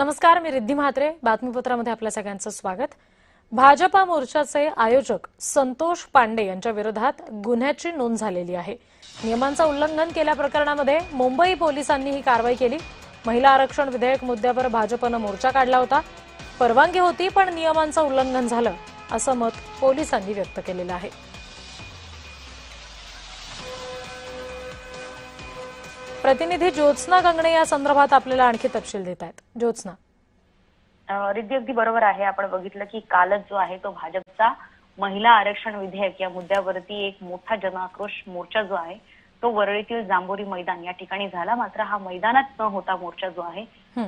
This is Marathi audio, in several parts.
नमस्कार, मी रिद्धी म्हात्रे. बातमीपत्रामध्ये आपल्या सगळ्यांचं स्वागत. भाजपा मोर्चाचे आयोजक संतोष पांडे यांच्या विरोधात गुन्ह्याची नोंद झालेली आहे. नियमांचं उल्लंघन केल्या प्रकरणामध्ये मुंबई पोलिसांनी ही कारवाई केली. महिला आरक्षण विधेयक मुद्द्यावर भाजपनं मोर्चा काढला होता. परवानगी होती पण नियमांचं उल्लंघन झालं असं मत पोलिसांनी व्यक्त केलेलं आहे. प्रतिनिधी ज्योत्स्ना गंगणे या संदर्भात आपल्याला आणखी तपशील देत आहेत. ज्योत्स्ना. रिद्धी, अगदी बरोबर आहे. आपण बघितलं की कालच जो आहे तो भाजपचा महिला आरक्षण विधेयक या मुद्द्यावरती एक मोठा जनाक्रोश मोर्चा जो आहे तो वरळीतील जांभोरी मैदान या ठिकाणी झाला. मात्र हा मैदानात न होता मोर्चा जो आहे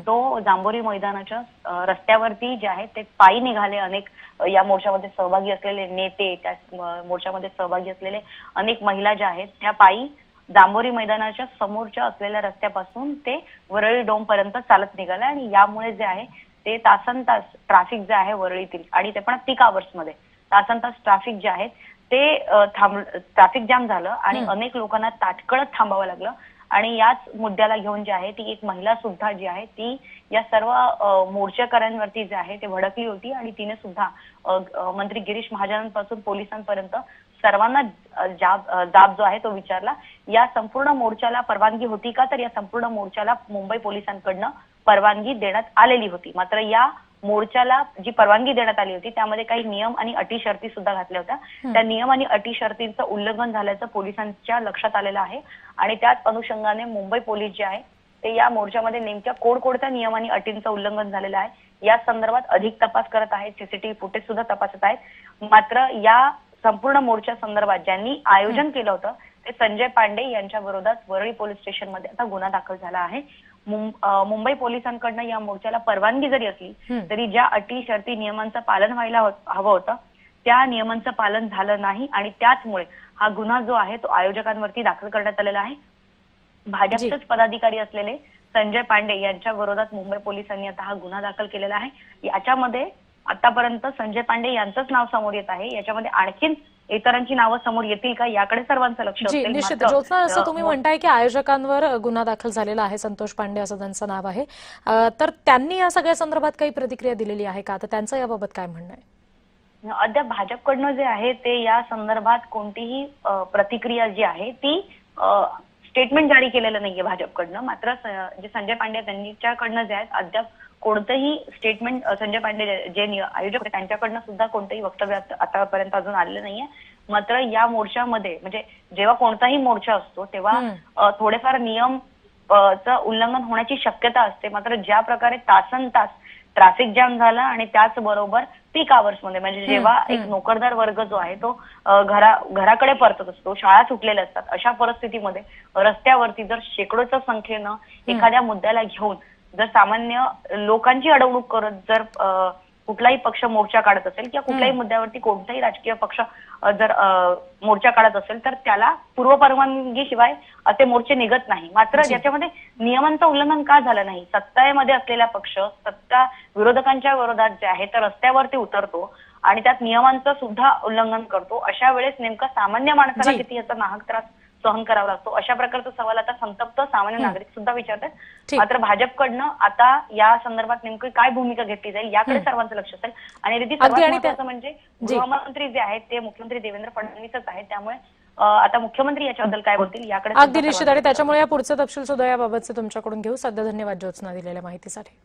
तो जांभोरी मैदानाच्या रस्त्यावरती जे आहे ते पायी निघाले. अनेक या मोर्चामध्ये सहभागी असलेले नेते, त्या मोर्चामध्ये सहभागी असलेले अनेक महिला ज्या आहेत त्या पायी जांभोरी मैदानाच्या समोरच्या असलेल्या रस्त्यापासून ते वरळी डोम पर्यंत चालत निघाले आणि यामुळे जे आहे ते तासनतास ट्रॅफिक जे आहे वरळीतील आणि ते पण पीक आवर्स मध्ये तासनतास ट्रॅफिक जे आहे ते ट्रॅफिक जाम झालं आणि अनेक लोकांना ताटकळत थांबावं लागलं. आणि याच मुद्द्याला घेऊन जे आहे ती एक महिला सुद्धा जी आहे ती या सर्व मोर्चेकऱ्यांवरती जे आहे ते भडकली होती आणि तिने सुद्धा मंत्री गिरीश महाजनांपासून पोलिसांपर्यंत सर्वांना जाब जो आहे तो विचारला. या संपूर्ण मोर्चाला परवानगी होती का, तर या संपूर्ण मोर्चाला मुंबई पोलिसांकडनं परवानगी देण्यात आलेली होती. मात्र या मोर्चाला जी परवानगी देण्यात आली होती त्यामध्ये काही नियम आणि अटी शर्ती सुद्धा घातल्या होत्या. त्या नियम आणि अटी शर्तींचं उल्लंघन झाल्याचं पोलिसांच्या लक्षात आलेलं आहे आणि त्याच अनुषंगाने मुंबई पोलीस जे आहे ते या मोर्चामध्ये नेमक्या कोणकोणत्या नियम आणि अटींचं उल्लंघन झालेलं आहे या संदर्भात अधिक तपास करत आहेत. सीसीटीव्ही फुटेज सुद्धा तपासत आहेत. मात्र या संपूर्ण मोर्चा संदर्भात ज्यांनी आयोजन केलं होतं ते संजय पांडे यांच्या विरोधात वरळी पोलीस स्टेशनमध्ये आता गुन्हा दाखल झाला आहे. मुंबई पोलिसांकडनं या मोर्चाला परवानगी जरी असली तरी ज्या अटी शर्ती नियमांचं पालन व्हायला हवं होतं त्या नियमांचं पालन झालं नाही आणि त्याचमुळे हा गुन्हा जो आहे तो आयोजकांवरती दाखल करण्यात आलेला आहे. भाजपचेच पदाधिकारी असलेले संजय पांडे यांच्या विरोधात मुंबई पोलिसांनी आता हा गुन्हा दाखल केलेला आहे. याच्यामध्ये आतापर्यंत संजय पांडे यांचंच नाव समोर येत आहे. याच्यामध्ये आणखीन इतरांची नावं समोर येतील का याकडे सर्वांचं लक्ष असेल. निश्चित. ज्योत्स्ना, असं तुम्ही म्हणताय की आयोजकांवर गुन्हा दाखल झालेला आहे, संतोष पांडे असं त्यांचं नाव आहे, तर त्यांनी या सगळ्या संदर्भात काही प्रतिक्रिया दिलेली आहे का, तर त्यांचं याबाबत काय म्हणणं आहे? अद्याप भाजपकडनं जे आहे ते या संदर्भात कोणतीही प्रतिक्रिया जी आहे ती स्टेटमेंट जारी केलेलं नाहीये भाजपकडनं. मात्र जे संजय पांडे त्यांच्याकडनं जे आहेत अद्याप कोणतंही स्टेटमेंट संजय पांडे जे आयोजक होते त्यांच्याकडनं सुद्धा कोणतंही वक्तव्य आतापर्यंत अजून आलेलं नाहीये. मात्र या मोर्चामध्ये म्हणजे जेव्हा कोणताही मोर्चा असतो तेव्हा थोडेफार नियम चं उल्लंघन होण्याची शक्यता असते. मात्र ज्या प्रकारे तासनतास ट्रॅफिक जाम झाला आणि त्याचबरोबर पीक आवर्स मध्ये म्हणजे जेव्हा एक नोकरदार वर्ग जो आहे तो घराकडे परतत असतो, शाळा सुटलेल्या असतात, अशा परिस्थितीमध्ये रस्त्यावरती जर शेकडोच्या संख्येनं एखाद्या मुद्द्याला घेऊन जर सामान्य लोकांची अडवणूक करत जर कुठलाही पक्ष मोर्चा काढत असेल किंवा कुठल्याही मुद्द्यावरती कोणताही राजकीय पक्ष जर मोर्चा काढत असेल तर त्याला पूर्वपरवानगीशिवाय असे मोर्चे निघत नाही. मात्र ज्याच्यामध्ये नियमांचं उल्लंघन का झालं नाही, सत्तेमध्ये असलेला पक्ष सत्ता विरोधकांच्या विरोधात जे आहे तर रस्त्यावरती उतरतो आणि त्यात नियमांचं सुद्धा उल्लंघन करतो. अशा वेळेस नेमका सामान्य माणसाला किती याचा नाहक त्रास सहन करावा लागतो, अशा प्रकारचा सवाल आता संतप्त सामान्य नागरिक सुद्धा विचारतात. मात्र भाजपकडनं आता या संदर्भात नेमकी काय भूमिका घेतली जाईल याकडे सर्वांचं लक्ष असेल. आणि रिद्धी, सर्वात महत्त्वाचं म्हणजे गृहमंत्री जे आहेत ते मुख्यमंत्री देवेंद्र फडणवीसच आहेत. त्यामुळे आता मुख्यमंत्री याच्याबद्दल काय बोलतील याकडे अगदी निश्चित. आणि त्याच्यामुळे या पुढचे तपशील सुद्धा याबाबतचे तुमच्याकडून घेऊ. सध्या धन्यवाद ज्योत्स्ना दिलेल्या माहितीसाठी.